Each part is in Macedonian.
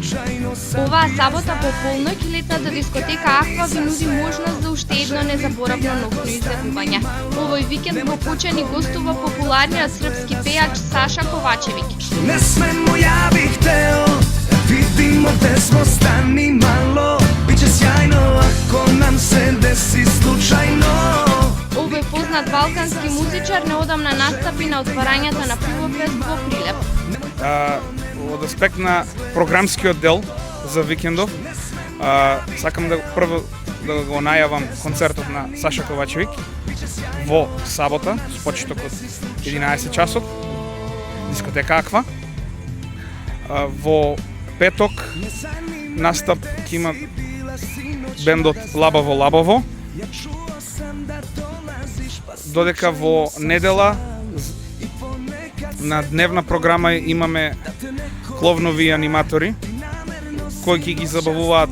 Оваа сабота по полноќ летната дискотека Аква ви нуди можност за уште едно незаборавно ноќно излегување. Овој викенд во Кучани гостува популарниот српски пејач Саша Ковачевиќ. Не смемо, ја бих тео, видимо те смо стани мало, биće сјајно ако нам се деси случајно. Овој познат балкански музичар неодамна настапи на отварањето на Пивофест во Прилеп. Од аспект на програмскиот дел за викендов, сакам да прво да го најавам концертот на Саша Ковачевиќ во сабота, с почеток од 11 часот, дискотека Аква. Во петок настап ќе има бендот Лабаво Лабаво, додека во недела на дневна програма имаме кловнови аниматори кои ќе ги забавуваат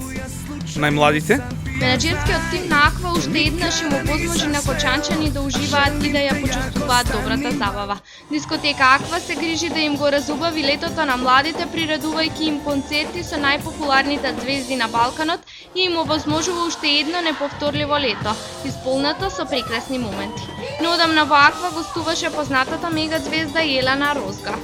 најмладите. Менаџерскиот тим на Аква уште еднаш им овозможи на кочанчани да уживаат и да ја почувствуваат добрата забава. Дискотека Аква се грижи да им го разубави летото на младите, приредувајќи им концерти со најпопуларните звезди на Балканот и им овозможува уште едно неповторливо лето, исполнето со прекрасни моменти. Неодамна во Аква гостуваше познатата мега звезда Јелена Розга.